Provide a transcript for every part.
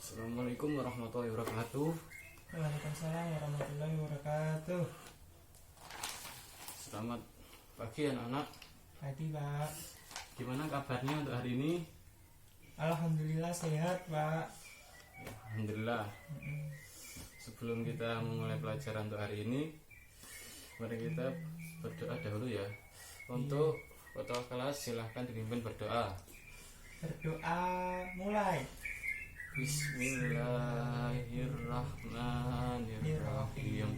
Assalamualaikum warahmatullahi wabarakatuh. Waalaikumsalam warahmatullahi wabarakatuh. Selamat pagi anak-anak. Pagi Pak. Gimana kabarnya untuk hari ini? Alhamdulillah sehat Pak. Ya, alhamdulillah. Sebelum kita memulai pelajaran untuk hari ini, mari kita berdoa dahulu ya. Untuk ketua kelas silahkan dipimpin berdoa. Berdoa mulai. Bismillahirrahmanirrahim.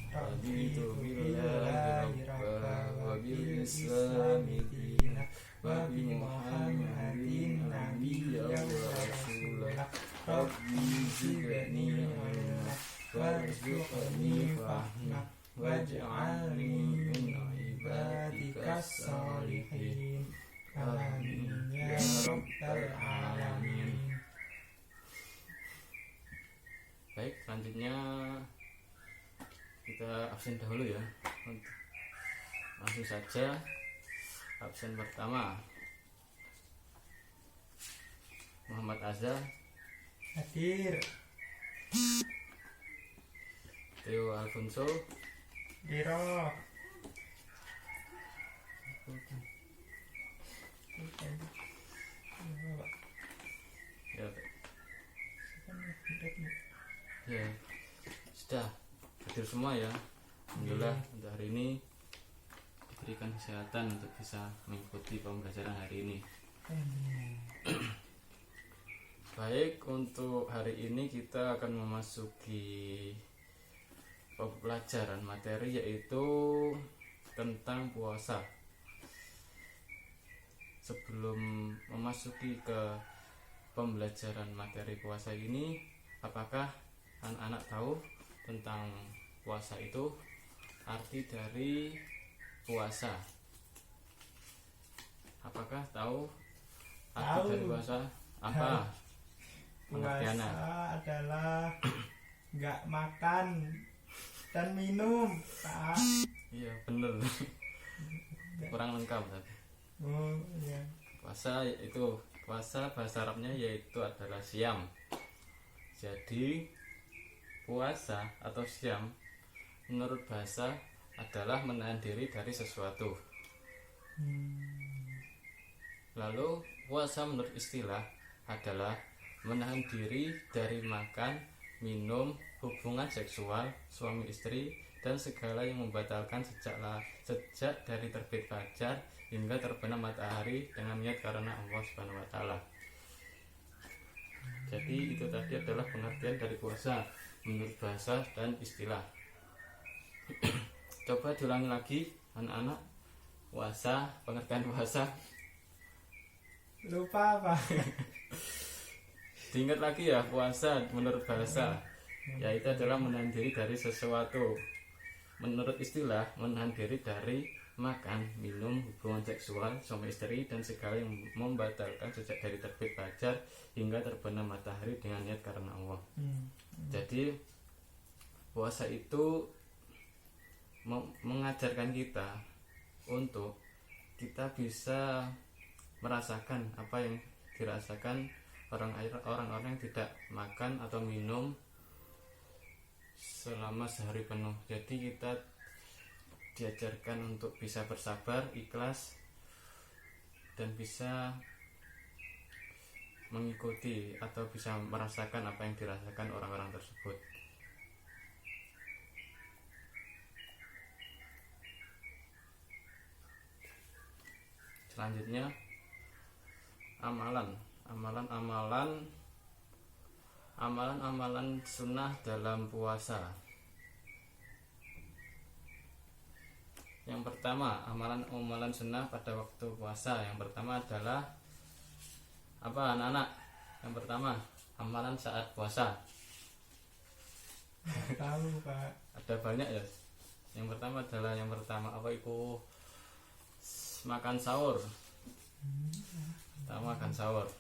Raditu billahi rabba wa bil islami dinan wa bi Muhammadin nabiyyan wa rasulah. Rabbi zidni ilma warzuqni fahma waj'alni min ibadikas sholihin. Amin ya rabbal alamin. Baik, selanjutnya kita absen dahulu ya. Langsung saja absen pertama, Muhammad Azza Hadir. Theo Alfonso Diro. ya, ya sudah hadir semua ya. Alhamdulillah untuk hari ini diberikan kesehatan untuk bisa mengikuti pembelajaran hari ini. Baik, untuk hari ini kita akan memasuki pelajaran materi yaitu tentang puasa. Sebelum memasuki ke pembelajaran materi puasa ini, apakah anak-anak tahu tentang puasa itu? Arti dari puasa. Apakah tahu arti dari puasa? Apa pengertiannya? Puasa adalah nggak makan dan minum Pak. Iya bener. Kurang lengkap tapi. Oh iya. Puasa bahasa Arabnya yaitu adalah siam. Jadi puasa atau siam menurut bahasa adalah menahan diri dari sesuatu. Lalu puasa menurut istilah adalah menahan diri dari makan, minum, hubungan seksual, suami istri, dan segala yang membatalkan sejak dari terbit fajar hingga terbenam matahari dengan niat karena Allah Subhanahu wa taala. Jadi itu tadi adalah pengertian dari puasa menurut bahasa dan istilah. Coba diulangi lagi anak-anak. Puasa, pengertian puasa. Lupa Pak. Diingat lagi ya, puasa menurut bahasa yaitu adalah menahan diri dari sesuatu. Menurut istilah, menahan diri dari makan, minum, hubungan seksual, suami istri, dan segala yang membatalkan sejak dari terbit fajar hingga terbenam matahari dengan niat karena Allah. Jadi puasa itu mengajarkan kita untuk kita bisa merasakan apa yang dirasakan orang-orang yang tidak makan atau minum selama sehari penuh. Jadi kita diajarkan untuk bisa bersabar, ikhlas, dan bisa mengikuti atau bisa merasakan apa yang dirasakan orang-orang tersebut. Selanjutnya amalan sunnah dalam puasa. Yang pertama, amalan sunnah pada waktu puasa. Yang pertama adalah apa anak-anak? Yang pertama, amalan saat puasa. Tahu Pak. Ada banyak ya. Yang pertama apa itu? Makan sahur. Kita makan sahur.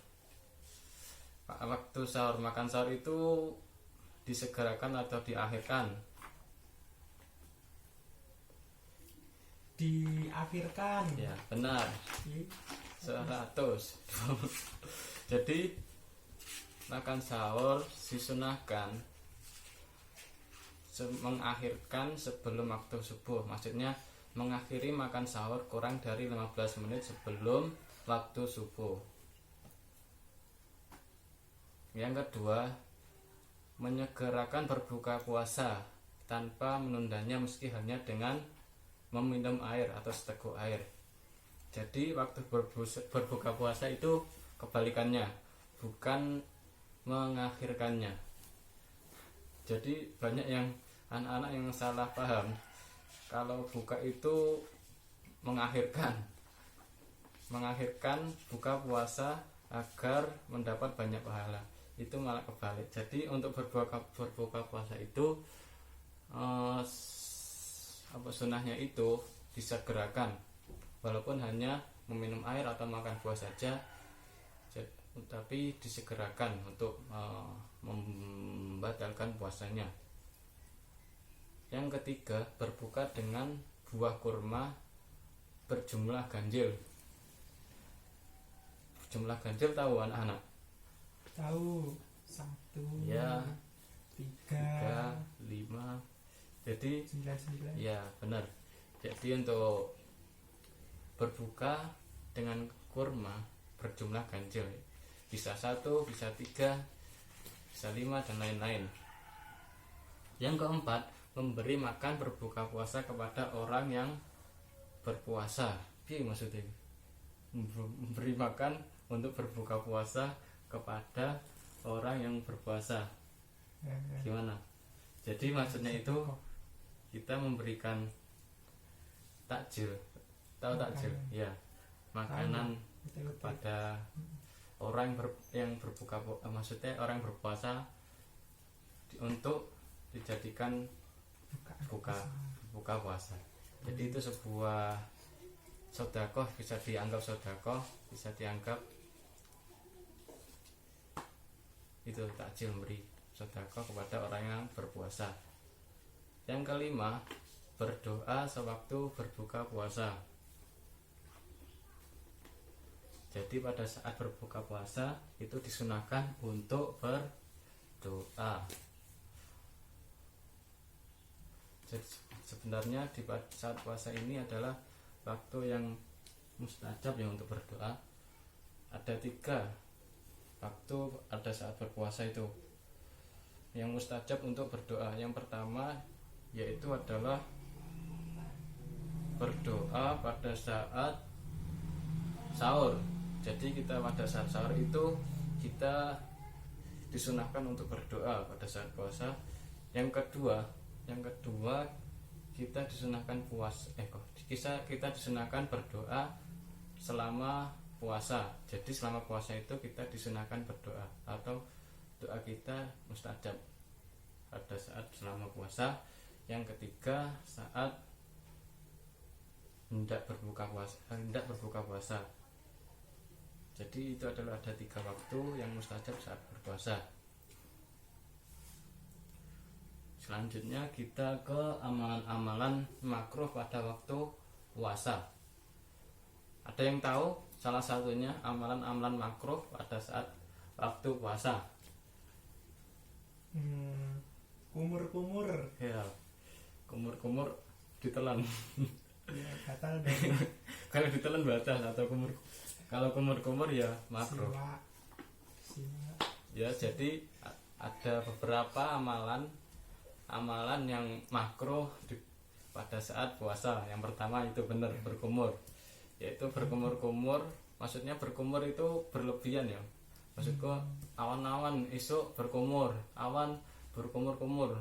Waktu sahur, makan sahur itu disegerakan atau diakhirkan? Diakhirkan. Ya, benar. 100. Jadi makan sahur disunahkan mengakhirkan sebelum waktu subuh. Maksudnya mengakhiri makan sahur kurang dari 15 menit sebelum waktu subuh. Yang kedua, menyegerakan berbuka puasa tanpa menundanya meski hanya dengan meminum air atau seteguk air. Jadi waktu berbuka puasa itu kebalikannya, bukan mengakhirkannya. Jadi banyak yang anak-anak yang salah paham kalau buka itu mengakhirkan buka puasa agar mendapat banyak pahala. Itu malah kebalik. Jadi untuk berbuka puasa itu sunahnya itu disegerakan, walaupun hanya meminum air atau makan buah saja, tapi disegerakan untuk membatalkan puasanya. Yang ketiga, berbuka dengan buah kurma berjumlah ganjil. Jumlah ganjil tahu anak-anak? Tahu. 1, Ya, 3, 5. Jadi 9. ya benar. Jadi untuk berbuka dengan kurma berjumlah ganjil, bisa 1, bisa 3, bisa 5 dan lain-lain. Yang keempat, memberi makan berbuka puasa kepada orang yang berpuasa. Piye maksudnya? Memberi makan untuk berbuka puasa kepada orang yang berpuasa. Gimana? Jadi maksudnya itu kita memberikan takjil. Tahu takjil? Ya, makanan kepada orang yang berbuka, maksudnya orang berpuasa untuk dijadikan buka puasa. Jadi itu sebuah sedekah, bisa dianggap sedekah, bisa dianggap itu takjil, memberi sedekah kepada orang yang berpuasa. Yang kelima, berdoa sewaktu berbuka puasa. Jadi pada saat berbuka puasa itu disunahkan untuk berdoa. Jadi sebenarnya di saat puasa ini adalah waktu yang mustajab ya untuk berdoa. Ada 3 waktu ada saat berpuasa itu yang mustajab untuk berdoa. Yang pertama yaitu adalah berdoa pada saat sahur. Jadi kita pada saat sahur itu kita disunahkan untuk berdoa pada saat puasa. Yang kedua kita disunahkan kita disunahkan berdoa selama puasa. Jadi selama puasa itu kita disunahkan berdoa atau doa kita mustajab pada saat selama puasa. Yang ketiga saat hendak berbuka puasa. Jadi itu adalah ada 3 waktu yang mustajab saat berpuasa. Selanjutnya kita ke amalan-amalan makruh pada waktu puasa. Ada yang tahu salah satunya amalan-amalan makruh pada saat waktu puasa? Kumur-kumur. Ya, kumur-kumur ditelan. Ya, batal dong. Kalau ditelan batal atau kalau kumur-kumur ya makruh. Siwa. Ya, jadi ada beberapa amalan yang makruh pada saat puasa. Yang pertama itu benar berkumur, yaitu berkumur-kumur. Maksudnya berkumur itu berlebihan ya. Maksudku awan-awan esok berkumur, awan berkumur-kumur,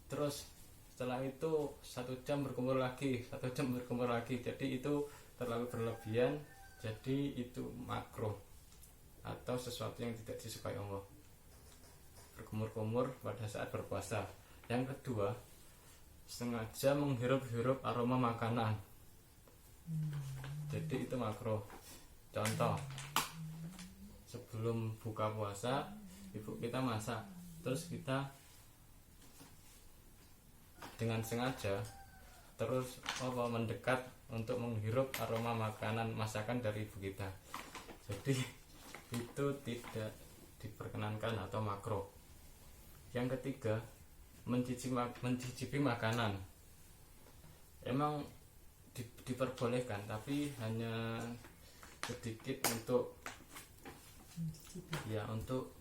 terus setelah itu 1 jam berkumur lagi, 1 jam berkumur lagi. Jadi itu terlalu berlebihan. Jadi itu makruh atau sesuatu yang tidak disukai Allah, berkumur-kumur pada saat berpuasa. Yang kedua, sengaja menghirup-hirup aroma makanan. Jadi itu makruh. Contoh, sebelum buka puasa ibu kita masak, terus kita dengan sengaja terus mendekat untuk menghirup aroma makanan masakan dari ibu kita. Jadi itu tidak diperkenankan atau makruh. Yang ketiga, mencicipi makanan. Emang diperbolehkan, tapi hanya sedikit untuk ya untuk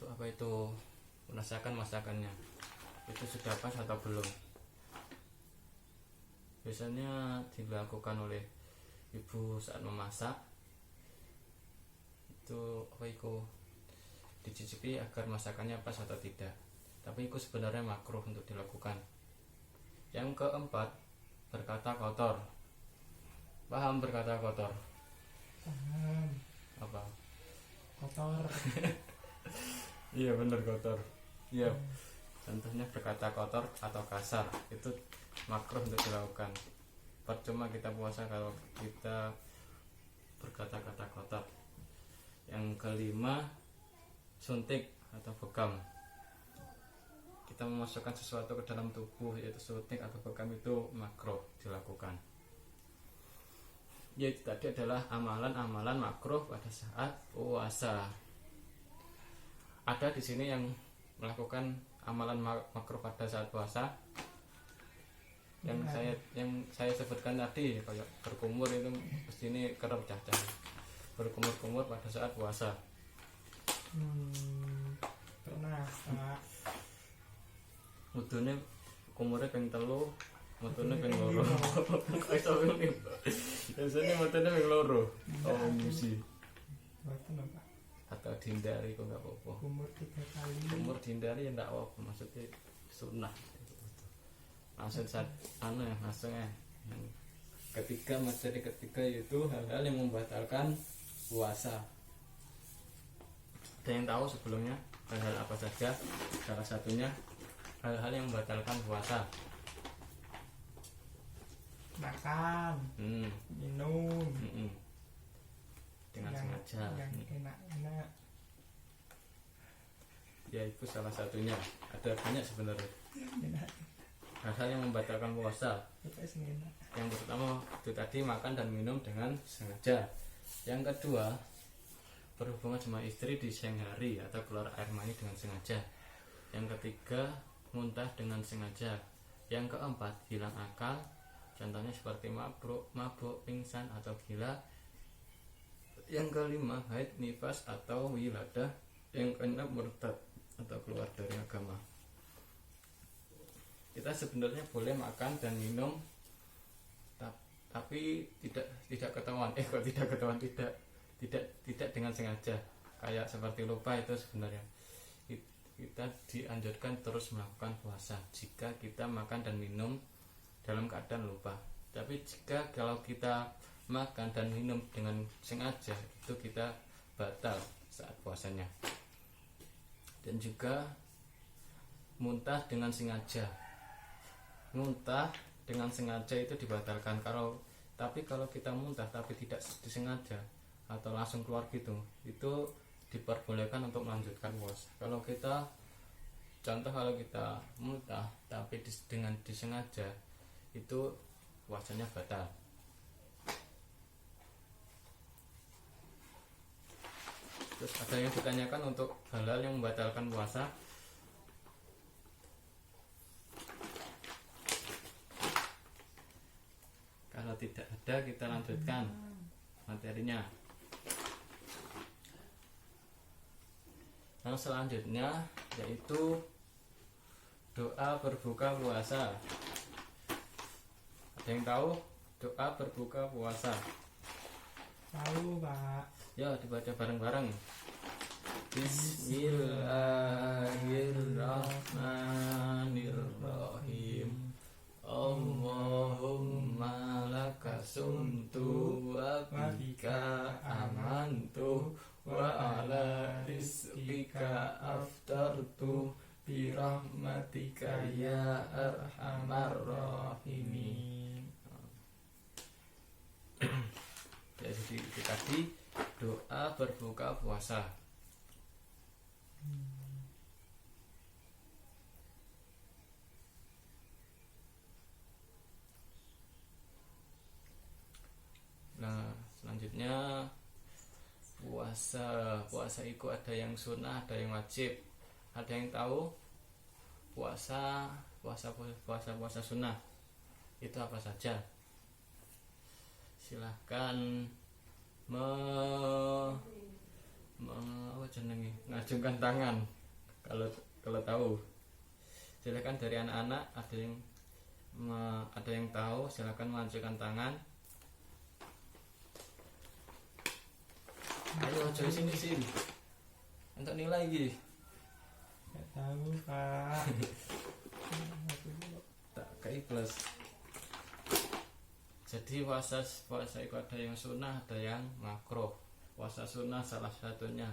apa itu, merasakan masakannya itu sudah pas atau belum. Biasanya dilakukan oleh ibu saat memasak itu apa itu, dicicipi agar masakannya pas atau tidak, tapi itu sebenarnya makruh untuk dilakukan. Yang keempat, berkata kotor. Paham berkata kotor? Paham. Apa? Kotor. Iya bener, kotor. Iya. Contohnya berkata kotor atau kasar itu makruh untuk dilakukan. Percuma kita puasa kalau kita berkata-kata kotor. Yang kelima, suntik atau bekam. Kita memasukkan sesuatu ke dalam tubuh, yaitu suntik atau bekam, itu makruh dilakukan. Yaitu tadi adalah amalan-amalan makruh pada saat puasa. Ada di sini yang melakukan amalan makruh pada saat puasa yang saya sebutkan tadi, kayak berkumur itu mesti ini kerap cacat. Berkumur-kumur pada saat puasa. Pernah Pak. Mudune kumure ping 3, mutune ping 2. Iso ngene. Biasane mutune ping 2. Oh musi. Mboten Pak. Atau dihindari kok enggak apa-apa. Umur 3 kali. Umur dihindari ya enggak apa-apa, maksudnya sunnah. Langsung saat langsung ya. Yang ketiga, materi ketiga yaitu hal-hal yang membatalkan puasa. Ada yang tahu sebelumnya hal-hal apa saja? Salah satunya hal-hal yang membatalkan puasa. Makan, minum, dengan yang, sengaja. yang enak-enak. Ya itu salah satunya. Ada banyak sebenarnya. Enak. Hal-hal yang membatalkan puasa. Pokoknya enak. Yang pertama itu tadi, makan dan minum dengan sengaja. Yang kedua, berhubungan sama istri di siang hari atau keluar air mani dengan sengaja. Yang ketiga, muntah dengan sengaja. Yang keempat, hilang akal. Contohnya seperti mabuk, pingsan atau gila. Yang kelima, haid, nifas atau wiladah. Yang keenam, murtad atau keluar dari agama. Kita sebenarnya boleh makan dan minum, tapi tidak ketahuan. Kok tidak ketahuan, tidak dengan sengaja. Kayak seperti lupa, itu sebenarnya kita dianjurkan terus melakukan puasa jika kita makan dan minum dalam keadaan lupa. Tapi jika kalau kita makan dan minum dengan sengaja, itu kita batal saat puasanya. Dan juga muntah dengan sengaja. Muntah dengan sengaja itu dibatalkan. Tapi kalau kita muntah tapi tidak disengaja atau langsung keluar gitu, itu diperbolehkan untuk melanjutkan puasa. Kalau kita muntah tapi dengan disengaja, itu puasanya batal. Terus ada yang ditanyakan untuk hal-hal yang membatalkan puasa. Kalau tidak ada, kita lanjutkan materinya. Yang selanjutnya yaitu doa berbuka puasa. Ada yang tahu doa berbuka puasa? Tahu Pak. Ya, dibaca bareng-bareng. Bismillahirrahmanirrahim. Allahumma laka sumtu wa bika amantu wa ala rizqika aftartu bi rahmatika ya arhamar rahimin. Jadi itu tadi doa berbuka puasa. Nah, selanjutnya puasa puasa itu ada yang sunnah, ada yang wajib. Ada yang tahu puasa sunnah itu apa saja? Silahkan ngajungkan tangan kalau tahu. Silahkan dari anak-anak, ada yang tahu, silahkan mengajukan tangan. Ayo coba sini untuk nilai lagi. Nggak tahu Pak. Tak kayak plus. Jadi puasa itu ada yang sunnah, ada yang makruh. Puasa sunnah salah satunya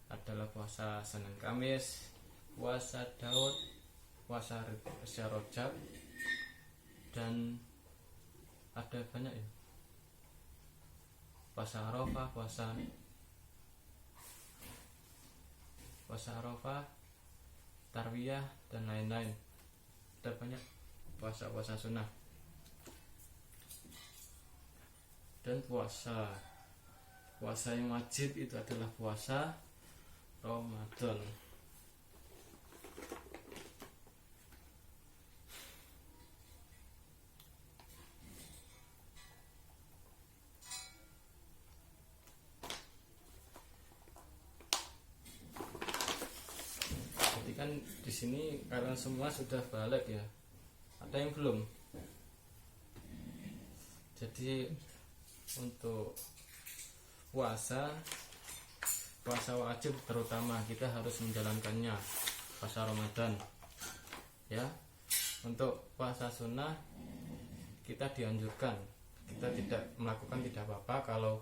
adalah puasa Senin Kamis, puasa Daud, puasa Rajab, dan ada banyak ya. Puasa Arafah, Tarwiyah, dan lain-lain. Ada banyak puasa sunnah. Dan puasa yang wajib itu adalah puasa Ramadan. Jadi kan di sini kalian semua sudah balik ya. Ada yang belum? Jadi untuk puasa wajib terutama kita harus menjalankannya, puasa Ramadan ya. Untuk puasa sunnah kita dianjurkan, kita tidak melakukan tidak apa-apa. Kalau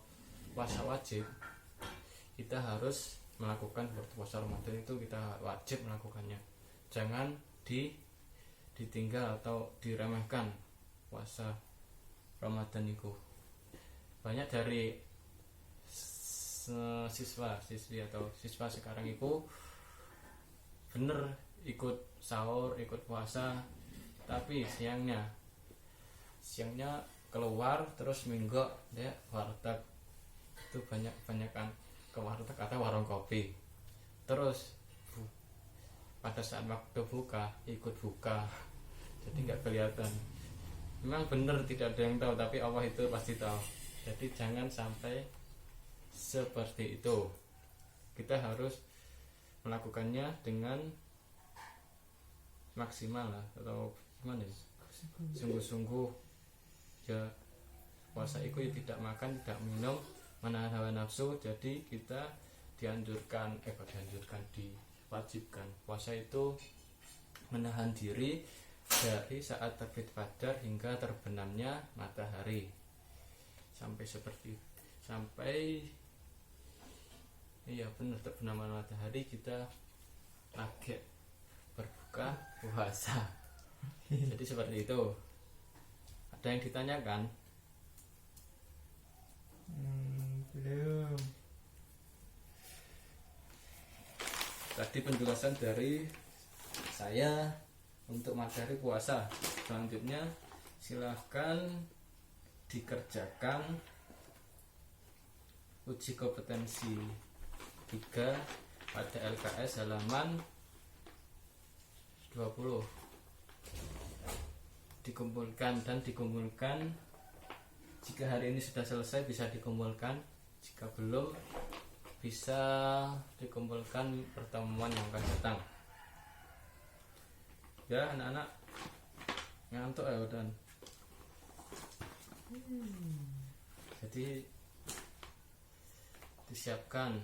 puasa wajib kita harus melakukan. Puasa Ramadan itu kita wajib melakukannya, jangan ditinggal atau diremehkan. Puasa Ramadan itu banyak dari siswi atau siswa sekarang itu bener ikut sahur, ikut puasa, tapi siangnya keluar terus minggok deh warteg. Itu banyak-banyakan ke warteg atau warung kopi, terus pada saat waktu buka ikut buka, jadi nggak kelihatan. Memang benar tidak ada yang tahu, tapi Allah itu pasti tahu. Jadi jangan sampai seperti itu. Kita harus melakukannya dengan maksimal lah, atau gimana ya? Sungguh-sungguh ya. Puasa itu ya tidak makan, tidak minum, menahan hawa nafsu. Jadi kita diwajibkan. Puasa itu menahan diri dari saat terbit fajar hingga terbenamnya matahari. Sampai iya benar, terbenam matahari kita kaget berbuka puasa. Jadi seperti itu. Ada yang ditanyakan? Belum. Tadi penjelasan dari saya untuk materi puasa. Selanjutnya silahkan dikerjakan uji kompetensi 3 pada LKS halaman 20. Dikumpulkan. Jika hari ini sudah selesai bisa dikumpulkan, jika belum bisa dikumpulkan pertemuan yang akan datang ya. Anak-anak ngantuk ya udah. Jadi disiapkan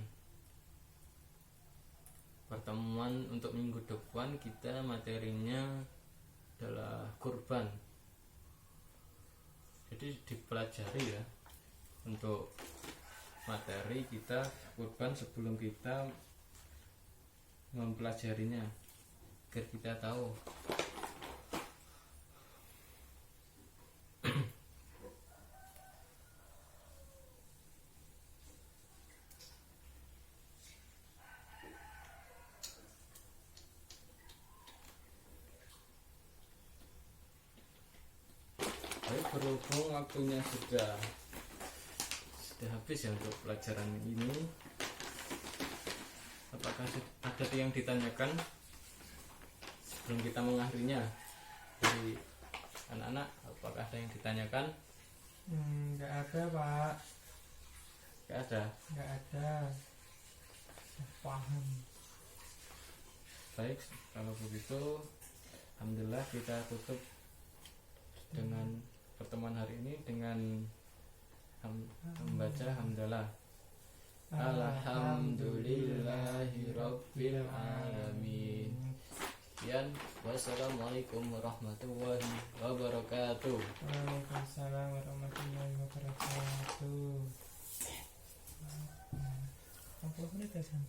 pertemuan untuk minggu depan. Kita materinya adalah kurban, jadi dipelajari ya. Untuk materi kita kurban sebelum kita mempelajarinya, agar kita tahu. Berhubung waktunya sudah habis ya untuk pelajaran ini, apakah ada yang ditanyakan sebelum kita mengakhirinya dari anak-anak? Apakah ada yang ditanyakan? Nggak ada pak. Gak ada. Nggak ada. Paham. Baik, kalau begitu alhamdulillah kita tutup dengan pertemuan hari ini dengan membaca hamdalah. Alhamdulillahi rabbil alamin. Sekian, wassalamualaikum warahmatullahi wabarakatuh. Waalaikumsalam warahmatullahi wabarakatuh. Apa menit ya, San?